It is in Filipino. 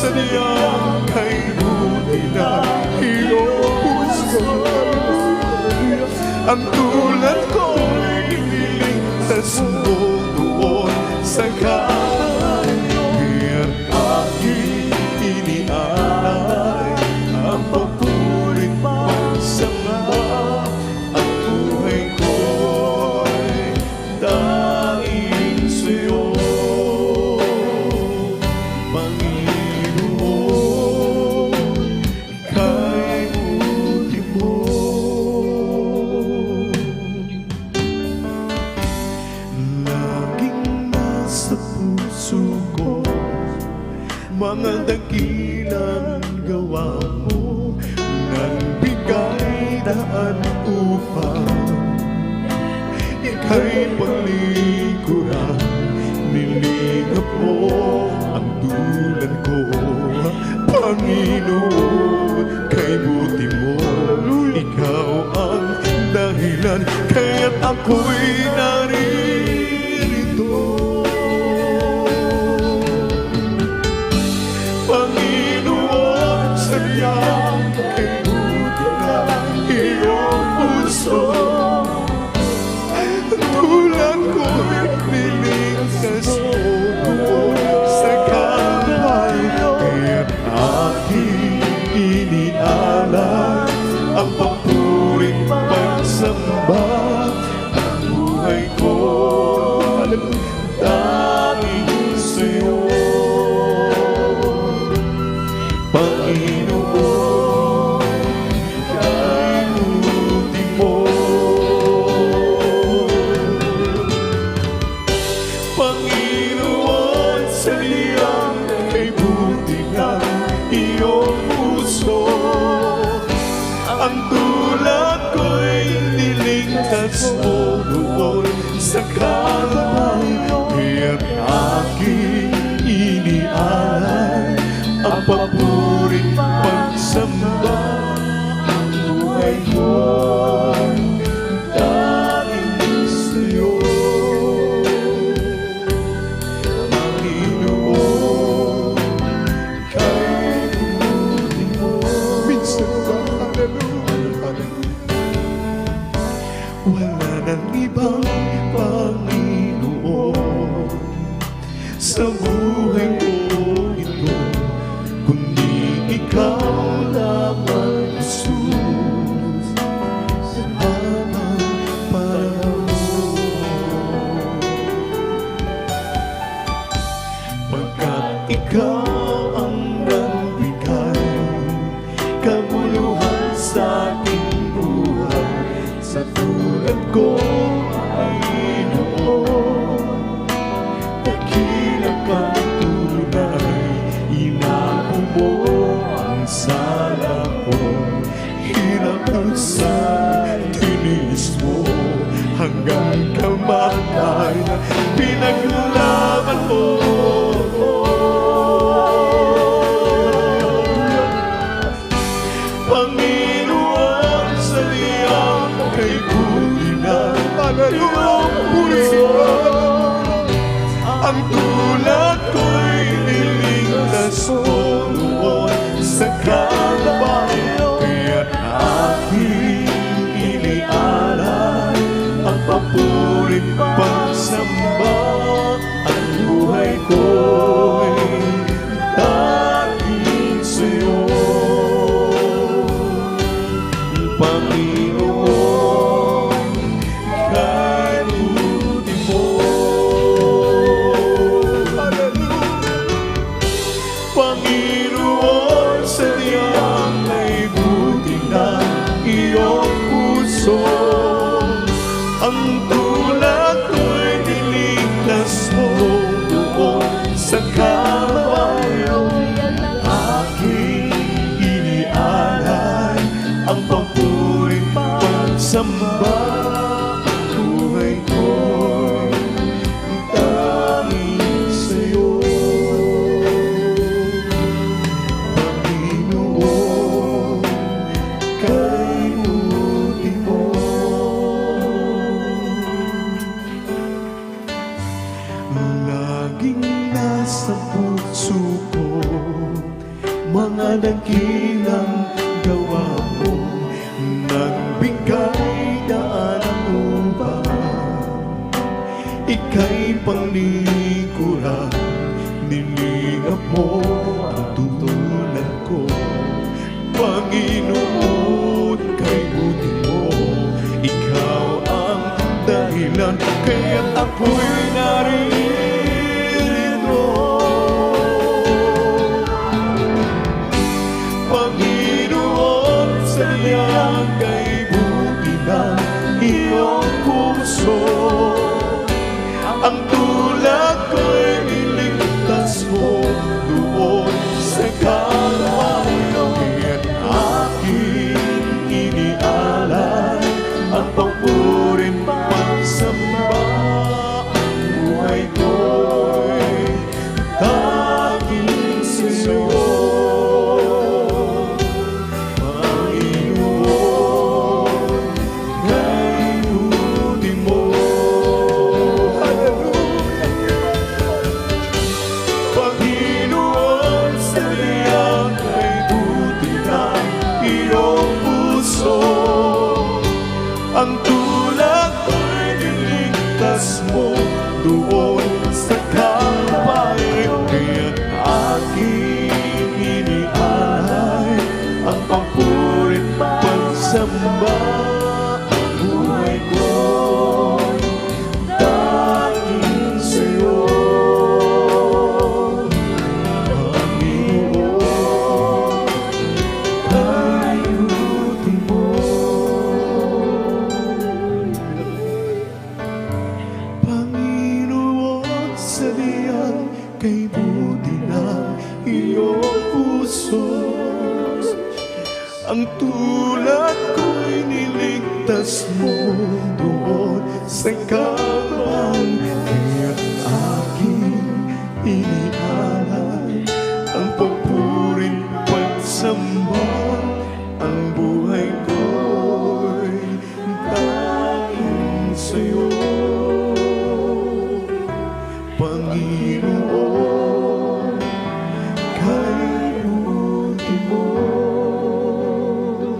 sadyang kay buti na iyong puso. Ang tulad ko'y iniligtas mo doon sa Kalbaryo. Aking inialay ang papurit pagsamba. Ang buhay ko'y dahil sa'yo, Panginoon, kay buti mo. Laging nasa puso ko mga dakilang gawa mo, nagbigay daan upang ika'y paglikuran. Nilingap mo ang dulad ko, Panginoon, kay buti mo. Ikaw ang dahilan kaya't ako'y narito. Panginoon, sadyang kay buti na iyong puso. Tulad ko'y niligtas mo doon sa Kalbaryo. Kaya't aking inialay ang papurit pagsamba. Ang buhay ko dahil sa'yo, Panginoon, kay buti mo. Panginoon, sadyang kay buti na iyong puso. Ang tulad ko'y niligtas mo doon sa Kalbaryo. Kaya't aking inialay ang papurit pagsamba. Ang buhay ko'y dahil sa'yo, Panginoon, kay buti mo. Minsan ba, hallelujah, wala nang ibang Panginoon sa buhay ko ito, kundi ikaw lamang, Jesus, sa habang panahon. Pagkat ikaw ang nagbigay kabuluhan sa aking buhay, sa tulad ko, Panginoon, dakila kang tunay. Inapo mo ang sala ko, hirap sa tinis mo, hanggang kamatayan pinaglaban mo. Panginoon, sadyang kay buti na iyong puso. Ang tulad ko'y niligtas mo doon sa Kalbaryo. Kaya't aking inialay ang papurit pagsamba. Ang buhay ko'y dahil sa'yo, Panginoon, kay buti mo. Panginoon, sadyang may buti na iyong puso. Ang tulad ko'y niligtas mo doon sa Kalbaryo. Aking inialay ang papurit pagsamba. Ang buhay ko'y dahil sa'yo, Panginoon, kay buti mo. mga dakilang gawa mo, nagbigay daan upang ika'y panglikuran. Nilingap mo ang tutulad ko, Panginoon, kay buti mo. Ikaw ang dahilan, kaya't ako'y narito. Panginoon, sadyang kay buti ng iyong puso. Ang tulad ko'y niligtas mo doon sa Kalbaryo. Kaya't aking inialay ang pagpurin pagsamba. Ang buhay ko'y tanging sa'yo, Panginoon, kay buti mo. Panginoon, sadyang kay buti ng iyong puso. Ang tulad ko'y niligtas mo doon sa Kalbaryo. Kaya't aking inialay ang papuri at pagsamba. Ang buhay ko'y tanging sa'yo, Panginoon, kay buti mo. Panginoon, sadyang kay buti ng iyong puso. Ang tulad ko'y niligtas mo doon sa Kalbaryo.